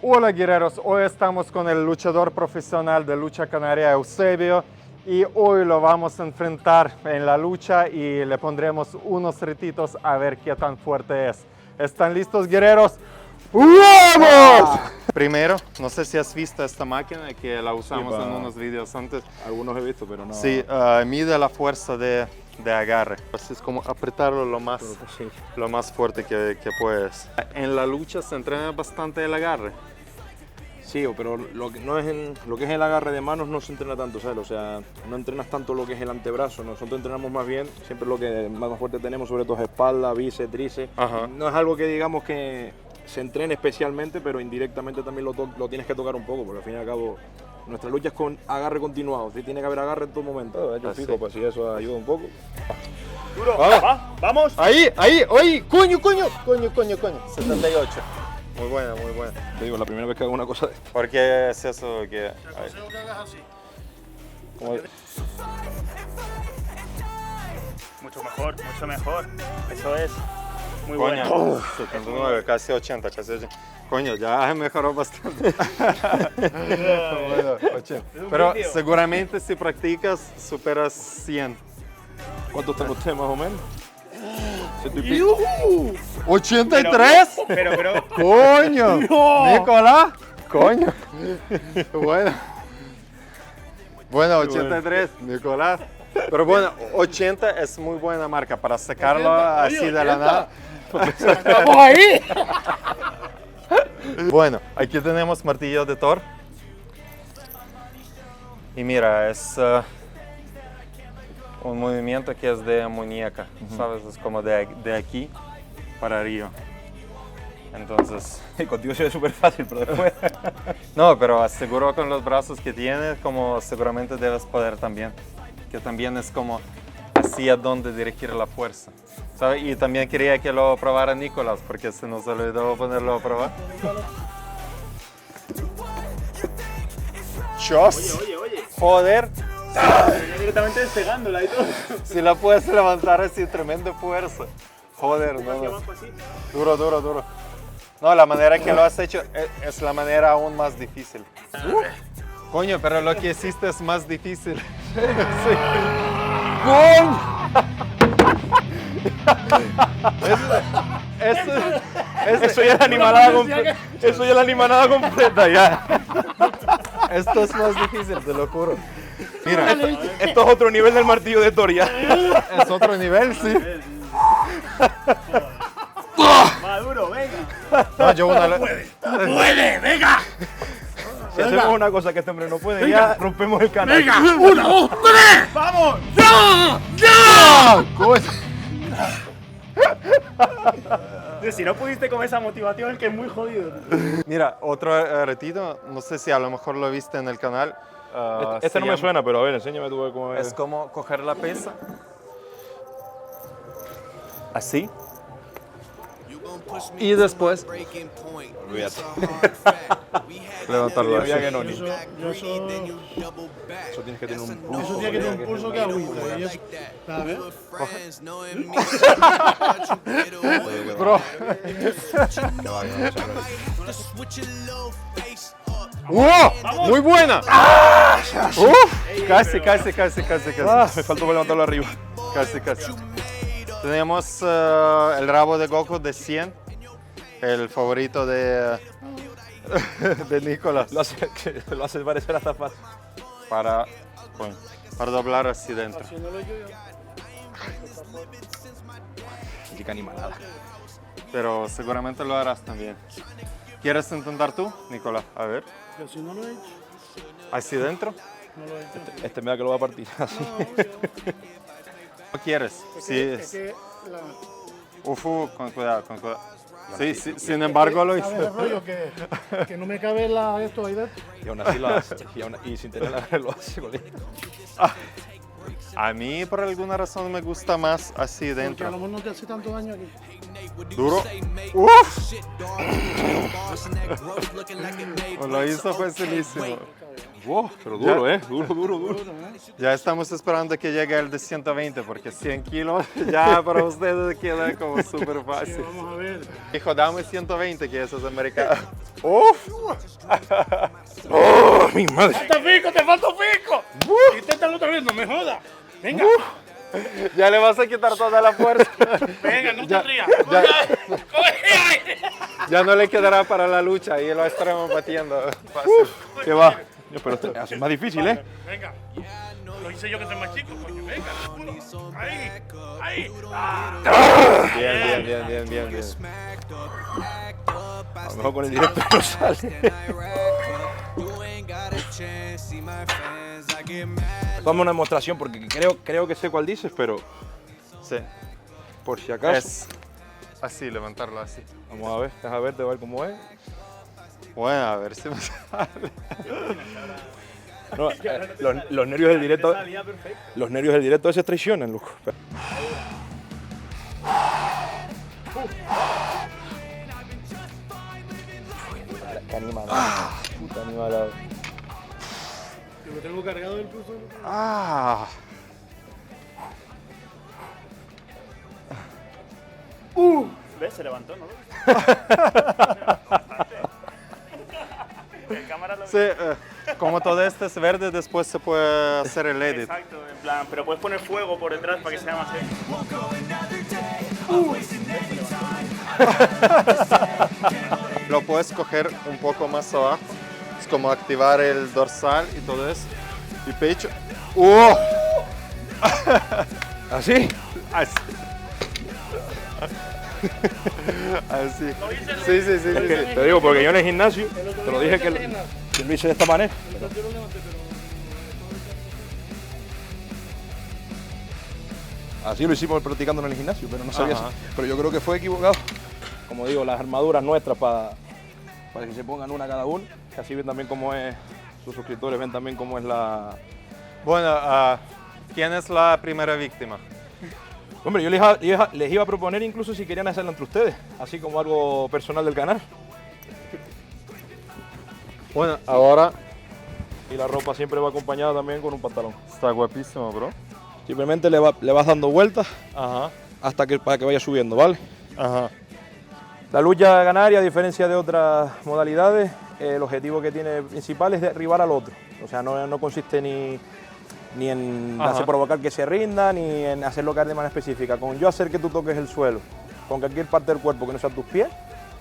Hola guerreros, hoy estamos con el luchador profesional de lucha canaria Eusebio y hoy lo vamos a enfrentar en la lucha y le pondremos unos retitos a ver qué tan fuerte es. ¿Están listos guerreros? ¡Vamos! Primero, no sé si has visto esta máquina que la usamos en unos videos antes. Algunos he visto, pero no. Sí, mide la fuerza de agarre. Así es como apretarlo lo más fuerte que puedes. En la lucha se entrena bastante el agarre. Sí, pero lo que es el agarre de manos no se entrena tanto, ¿sabes? O sea, no entrenas tanto lo que es el antebrazo. Nosotros entrenamos más bien, siempre lo que más fuerte tenemos, sobre todo es espalda, bíceps, tríceps. No es algo que digamos que se entrene especialmente, pero indirectamente también lo tienes que tocar un poco, porque al fin y al cabo nuestra lucha es con agarre continuado. Sí, tiene que haber agarre en todo momento. Pues si eso ayuda un poco. Duro, vamos. Ahí, oye, coño. 78. Muy buena. Te digo, la primera vez que hago una cosa de... ¿Por qué es eso que...? Te aconsejo que hagas así. Mucho mejor. Eso es muy Coño, bueno. 79, casi 80. Coño, ya mejoró bastante. Bueno, 80. Pero seguramente si practicas, superas 100. ¿Cuánto están ustedes más o menos? 83. Pero. Coño. Nicolás. Coño. Bueno, 83, Nicolás. Pero bueno, 80 es muy buena marca para sacarlo así de la nada. ¡Estamos ahí! Bueno, aquí tenemos martillo de Thor. Y mira, es un movimiento que es de muñeca, ¿sabes? Es como de aquí para arriba. Entonces... Contigo se ve súper fácil, pero después... No, pero aseguro con los brazos que tienes, como seguramente debes poder también. Que también es como hacia dónde dirigir la fuerza. ¿Sabes? Y también quería que lo probara Nicolás, porque se nos olvidó ponerlo a probar. ¡Chos! Oye. Joder, Venía directamente despegándola y todo. si la puedes levantar así, tremenda fuerza. Joder, no. Así. Duro. No, la manera que lo has hecho es la manera aún más difícil. Coño, pero lo que hiciste es más difícil. Sí. ¡Coño! Eso ya es la animalada completa. Eso ya es la animalada completa, ya. Esto es más difícil, te lo juro. Mira, Esto es otro nivel del martillo de Thor, ya. es otro nivel, sí. Maduro, venga. No, yo una... ¡Puede, venga! Si hacemos una cosa que este hombre no puede, ya rompemos el canal. ¡Venga! ¡1, 2, 3! ¡Vamos! ¡Ah! Coño. Si no pudiste con esa motivación, es que es muy jodido. Mira, otro retito, no sé si a lo mejor lo viste en el canal. Este no me suena, pero a ver, enséñame tú cómo es. Es como coger la pesa. Así. Y después Olvídate. levantarlo así. Ya que no, ni. Eso Tienes que tener un pulso. eso tiene que tener un pulso que agüita. Y eso, ¿sabes? Bro. ¡Wow! ¡Muy buena! Uf, casi. Me faltó para levantarlo arriba. Casi. Tenemos el rabo de Goku de 100, el favorito de Nicolás. Lo hace parecer hasta fácil. Para doblar así dentro. Haciéndolo yo. Chica animalada. Pero seguramente lo harás también. ¿Quieres intentar tú, Nicolás? A ver. Pero si no lo he hecho, ¿Así dentro? no lo he hecho. Este me da que lo va a partir así. ¿No quieres? Sí. Es que Con cuidado. Sí, sin embargo lo ¿sabes hice. el rollo? Que no me cabe esto ahí dentro. Y aún así lo hace. Y sin tener la lo hace con él. A mí por alguna razón me gusta más así Porque a lo dentro. mejor no te hace tanto daño aquí. Duro. ¡Uf! Lo hizo facilísimo. Wow, pero duro, duro. Ya estamos esperando que llegue el de 120 porque 100 kilos ya para ustedes queda como súper fácil. Vamos a ver. Hijo, dame 120 que eso es americano. ¡Uf! ¡Oh, mi madre! ¡Falta pico, te falta pico! Inténtalo otra vez, no me jodas. Venga, Ya le vas a quitar toda la fuerza. venga, no te rías. Ya no le quedará para la lucha y lo estaremos batiendo. Fácil. ¿Qué va? Pero esto es más difícil, ¿eh? Venga, lo hice yo que soy más chico, coño. Venga, ahí, ahí. Bien. A lo mejor con el directo no sale. Dame una demostración porque creo que sé cuál dices, pero Sí. por si acaso. Es así, levantarlo así. Vamos a ver, déjame ver, te ver cómo es. Bueno, a ver si me sale. No, los nervios del directo. Los nervios del directo a veces traicionan, loco. Qué animal. Puta animal. Yo lo tengo cargado del pulso. Ah. ¿Ves? Se levantó, ¿no? En cámara lo Sí, como todo este es verde, después se puede hacer el edit. Exacto, en plan, pero puedes poner fuego por detrás para que sea más seco. Lo puedes coger un poco más abajo. Es como activar el dorsal y todo eso. Y pecho. ¡Oh! ¿Así? Así. Así. Sí. Te digo, porque yo en el gimnasio, te lo dije que lo hice de esta manera. Así lo hicimos practicando en el gimnasio, pero no sabía. Ajá. Pero yo creo que fue equivocado. Como digo, las armaduras nuestras para que se pongan una cada uno, que así ven también cómo es, sus suscriptores ven también cómo es la... Bueno, ¿quién es la primera víctima? Hombre, yo les iba a proponer incluso si querían hacerlo entre ustedes, así como algo personal del canal. Bueno, ahora Y la ropa siempre va acompañada también con un pantalón. está guapísimo, bro. Simplemente le vas dando vueltas Ajá, para que vaya subiendo, ¿vale? ajá. La lucha canaria, a diferencia de otras modalidades, el objetivo que tiene principal es derribar al otro. O sea, no consiste ni en Ajá. hacer provocar que se rinda, ni en hacerlo caer de manera específica. Con yo hacer que tú toques el suelo, con cualquier parte del cuerpo que no sea tus pies,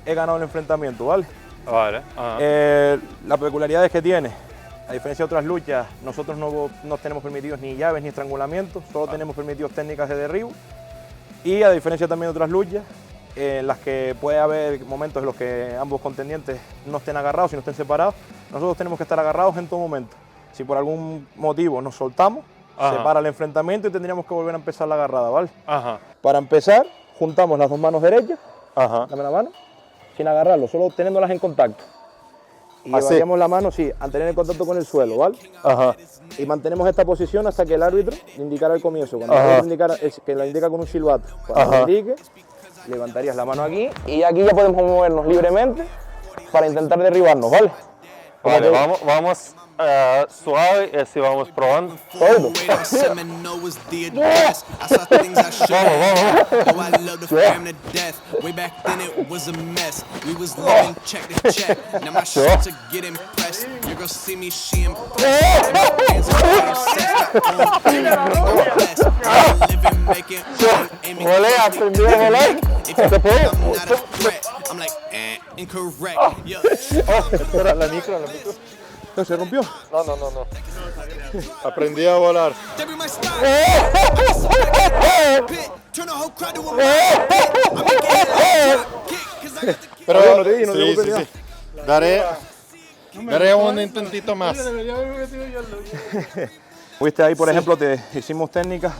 he ganado el enfrentamiento, ¿vale? Vale, ajá. La peculiaridad es que tiene, a diferencia de otras luchas, nosotros no tenemos permitidos ni llaves ni estrangulamientos, solo tenemos permitidos técnicas de derribo. Y a diferencia también de otras luchas, en las que puede haber momentos en los que ambos contendientes no estén agarrados y no estén separados, nosotros tenemos que estar agarrados en todo momento. Si por algún motivo nos soltamos, Ajá. se para el enfrentamiento y tendríamos que volver a empezar la agarrada, ¿vale? Ajá, Para empezar, juntamos las dos manos derechas, ajá. dame la mano, sin agarrarlo, solo teniéndolas en contacto. Y ¿Así? llevaríamos la mano, sí, a tener el contacto con el suelo, ¿vale? Ajá. Y mantenemos esta posición hasta que el árbitro indicara el comienzo. Cuando el Ajá. árbitro que la indica con un silbato. Cuando Ajá. indique, levantarías la mano aquí y aquí ya podemos movernos libremente para intentar derribarnos, ¿vale? Como Vale, te- vamos suave y así vamos probando. Todo. Volé, aprendí a volar. Espera, la micro. No, se rompió. No. Aprendí a volar. Pero Oye, no te di, no te sí, preocupes, sí. Daré un intentito más. Viste ahí, por ejemplo, te hicimos técnicas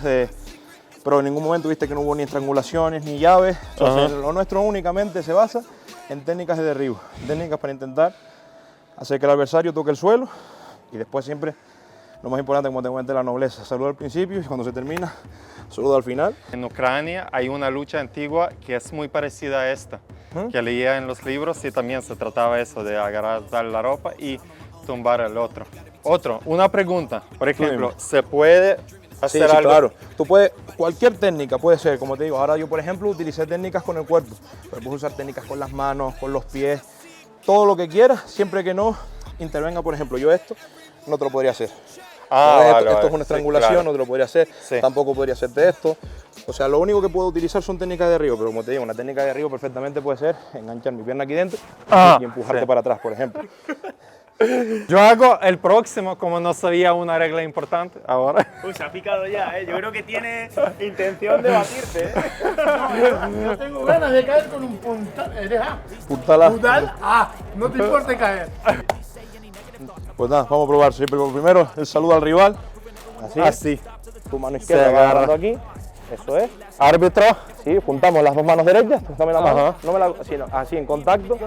pero en ningún momento viste que no hubo ni estrangulaciones ni llaves. Entonces, lo nuestro únicamente se basa en técnicas de derribo, técnicas para intentar hacer que el adversario toque el suelo y después siempre, lo más importante, como te comenté, la nobleza. Saludo al principio y cuando se termina, saludo al final. En Ucrania hay una lucha antigua que es muy parecida a esta, que leía en los libros y también se trataba eso de agarrar la ropa y tumbar al otro. una pregunta. Por ejemplo, dime. ¿se puede Sí, hacer sí, algo? claro. Tú puedes, cualquier técnica puede ser, como te digo. Ahora yo, por ejemplo, utilicé técnicas con el cuerpo. Pero puedes usar técnicas con las manos, con los pies, todo lo que quieras, siempre que no intervenga, por ejemplo, yo esto no te lo podría hacer. Ah, Esto, vale, esto vale. es una Sí, estrangulación, claro. no te lo podría hacer. Sí. Tampoco podría hacerte esto. O sea, lo único que puedo utilizar son técnicas de derribo, pero como te digo, una técnica de derribo perfectamente puede ser enganchar mi pierna aquí dentro y empujarte sí. para atrás, por ejemplo. Yo hago el próximo, como no sabía una regla importante ahora. Uy, se ha picado ya, ¿eh? Yo creo que tiene intención de batirte, ¿eh? Yo tengo ganas de caer con un puntal. Deja. Puntala. ¿Puntal? Ah, no te importa caer. Pues nada, vamos a probar siempre como primero el saludo al rival. Así. Así. Tu mano izquierda Se va agarra. agarrando aquí. Eso es. Árbitro. Sí, juntamos las dos manos derechas. Dame la mano. Ajá. No me la, así, no, así en contacto.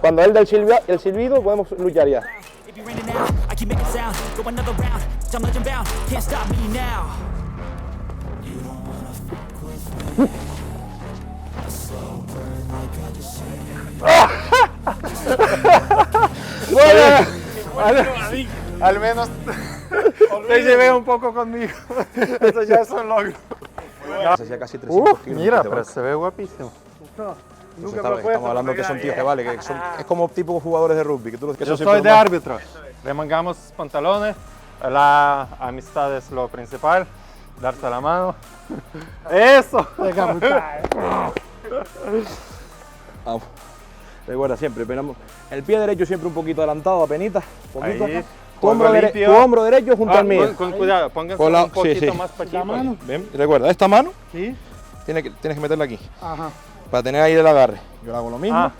Cuando él da el silbido, podemos luchar ya. If you're in and out, I keep making sound. Go another round, I'm legend bound. Can't stop me now. Al menos te llevé un poco conmigo. Eso ya es un logro. Se hacía casi 300 kilos. Mira, este pero banco. se ve guapísimo. Entonces, estamos hablando que son tíos que vale, que son, es como tipo jugadores de rugby. Que tú, que Yo son soy siempre de los más- árbitro. Remangamos pantalones. La amistad es lo principal. Darse la mano. Eso. Vamos. Recuerda siempre, esperamos. El pie derecho siempre un poquito adelantado, apenita. Poquito. Ahí. Tu hombro, Fuego limpio. tu hombro derecho junto al mío. Con cuidado, pónganse Con la- un poquito sí, sí. más para aquí. mano. Bien, y recuerda, esta mano Sí. tienes que meterla aquí. Ajá. Para tener ahí el agarre. Yo le hago lo mismo. Ah.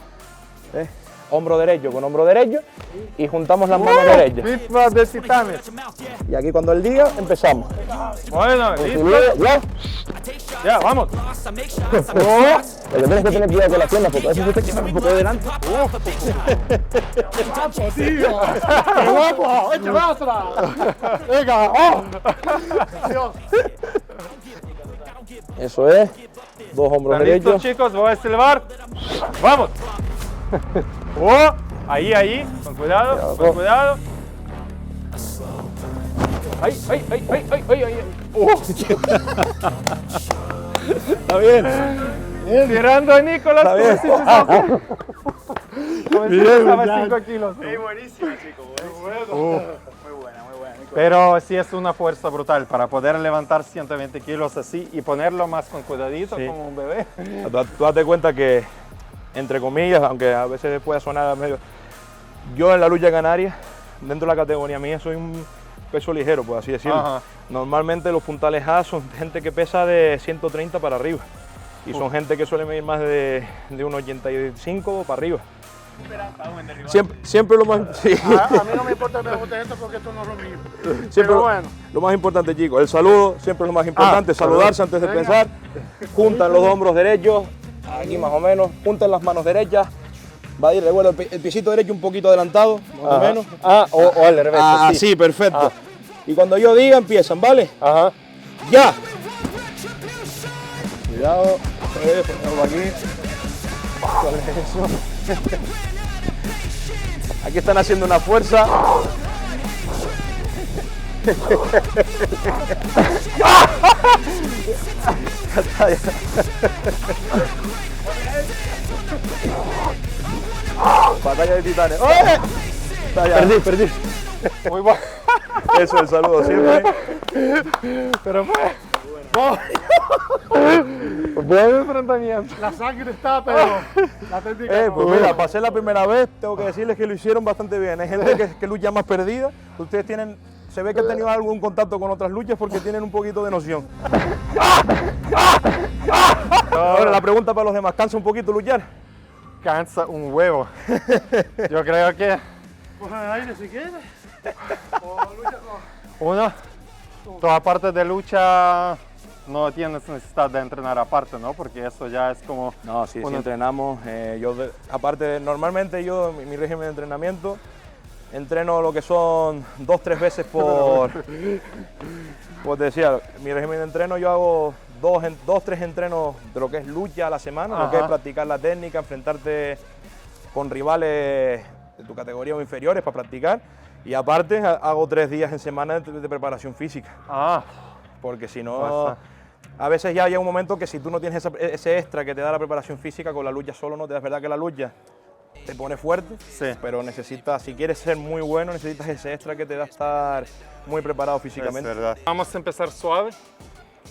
¿Ves? Hombro derecho con hombro derecho y juntamos las manos derechas. Misma de titanes. Y aquí cuando él diga, empezamos. Bueno, Y listo. luego, ya. Ya, vamos. Lost, I make shots, I make shots. Lo que tienes que tener cuidado con las piernas porque a veces se te queda un poco de delante. ¡Tío! ¡Qué guapo! ¡Échame otra! ¡Venga! ¡Oh! Dios. Eso es. Dos hombros ¿Están listos, derechos. chicos? Voy a silbar. ¡Vamos! Oh, ahí, con cuidado, con cuidado. ¡Ay, ay, ay, ay, ay, ay, ay! Está bien. Tirando a Nicolás. Está bien. Como si pesaba 5 kilos. Es buenísimo, chico. Buenísimo. Muy buena, Nico. Pero sí es una fuerza brutal para poder levantar 120 kilos así y ponerlo más con cuidadito Sí. como un bebé. Tú date cuenta que, entre comillas, aunque a veces pueda sonar medio. Yo en la lucha canaria, dentro de la categoría mía, soy un peso ligero, por así decirlo. Ajá. Normalmente los puntales A son gente que pesa de 130 para arriba. Y son gente que suele medir más de 1,85 para arriba. Siempre lo más. Sí. A mí no me importa que me guste esto porque esto no es lo mío. Siempre bueno. lo más importante, chicos, el saludo siempre es lo más importante, saludarse antes de pensar. Juntan los hombros derechos, aquí más o menos, juntan las manos derechas. Va a ir, recuerda, el piecito derecho un poquito adelantado, más o menos. O al revés. Ah, sí. sí, perfecto. Y cuando yo diga, empiezan, ¿vale? Ajá. ¡Ya! Cuidado, ponemos aquí. ¿Cuál es eso? Aquí están haciendo una fuerza. Batalla de titanes. ¡Oye! Perdí. Muy bueno. Eso, el saludo siempre. Pero fue. Buen enfrentamiento. La sangre está, pero la técnica no. Pues mira, para ser la primera vez, tengo que decirles que lo hicieron bastante bien. Hay gente que lucha más perdida. Ustedes tienen, se ve que han tenido algún contacto con otras luchas porque tienen un poquito de noción. Ahora la pregunta para los demás, ¿cansa un poquito luchar? Cansa un huevo. Yo creo que Coge el aire si quieres. O lucha con. uno, toda parte de lucha no tienes necesidad de entrenar aparte, ¿no? Porque eso ya es como... No, sí, sí uno- entrenamos. Aparte, normalmente yo, mi régimen de entrenamiento, entreno lo que son 2-3 veces por... Como te decía, mi régimen de entreno yo hago 2-3 entrenos de lo que es lucha a la semana, lo que es Ajá. practicar la técnica, enfrentarte con rivales de tu categoría o inferiores para practicar. Y aparte hago 3 días en semana de preparación física. Ah, Porque si no, a veces ya llega un momento que si tú no tienes ese extra que te da la preparación física, con la lucha solo no te da. Es verdad que la lucha te pone fuerte, sí. pero necesitas, si quieres ser muy bueno, necesitas ese extra que te da estar muy preparado físicamente. Es verdad. Vamos a empezar suave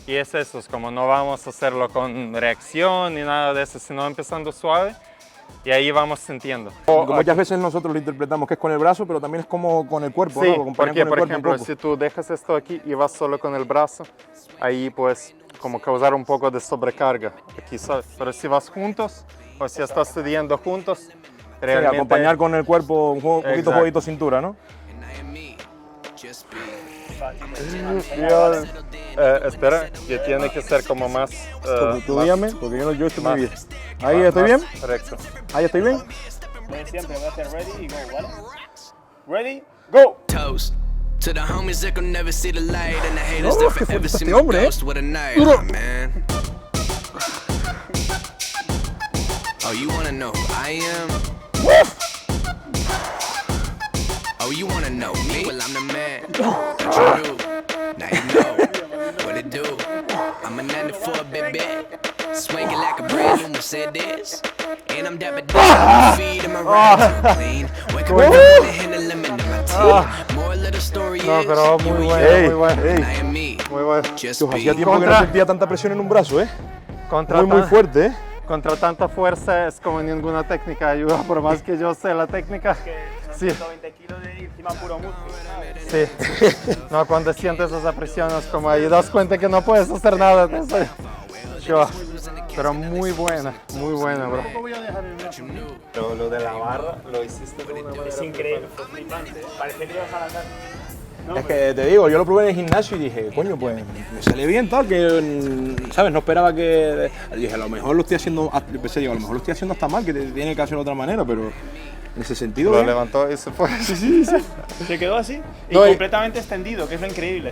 y es eso, es como no vamos a hacerlo con reacción ni nada de eso, sino empezando suave y ahí vamos sintiendo. Muchas veces nosotros lo interpretamos que es con el brazo, pero también es como con el cuerpo, Sí, ¿no? Acompañar porque con el por cuerpo un ejemplo, poco. si tú dejas esto aquí y vas solo con el brazo, ahí pues como causar un poco de sobrecarga aquí, ¿sabes? Pero si vas juntos o si estás estudiando juntos, Sí, realmente... acompañar con el cuerpo, un poquito Exacto. jueguito cintura, ¿no? Dios. Espera, que tiene que ser como más... Tú más- dígame, porque yo estoy muy más- bien. Ahí más- estoy bien, más recto. ahí estoy bien. Siempre voy a hacer ready y go, ¿vale? Ready, go. Toast to the homies that could never see the light and the haters Oh, that qué forever fuerte see este my hombre, ¿eh? ghost with a knife, Duro. man. Oh, you wanna know who I am? Oh, you wanna know me? Well, I'm the man. What you do? Now you know what it do. I'm a 94 baby, swinging like a brand new Mercedes. And I'm dapper down, feet in my ride clean. Wake up and the limit of my teeth. More little story No, is, pero you muy a bueno, you, muy bueno. and I am me. Muy bueno. Just Uf, hacía be. tiempo que no Contra- sentía tanta presión en un brazo, ¿eh? Contra Muy tan- fuerte, ¿eh? Contra tanta fuerza es como ninguna técnica ayuda, por más que yo sé la técnica. Sí, 120 kilos de encima puro músculo, ¿sabes? sí. No, cuando sientes esa presión es como ahí das cuenta que no puedes hacer nada de eso. Yo, pero muy buena, bro. Tampoco voy a dejar el brazo. Pero lo de la barra lo hiciste de una manera... Es increíble, fue flipante. Parece que ibas a lanzar. No, Es que te digo, yo lo probé en el gimnasio y dije, coño, pues me sale bien tal, que, ¿sabes? No esperaba que... Dije, a lo mejor lo estoy haciendo, pensé, digo, a lo mejor lo estoy haciendo hasta mal, que tiene que hacerlo de otra manera, pero en ese sentido... Lo bien. levantó y se fue. se quedó así y No, y- completamente extendido, que es lo increíble.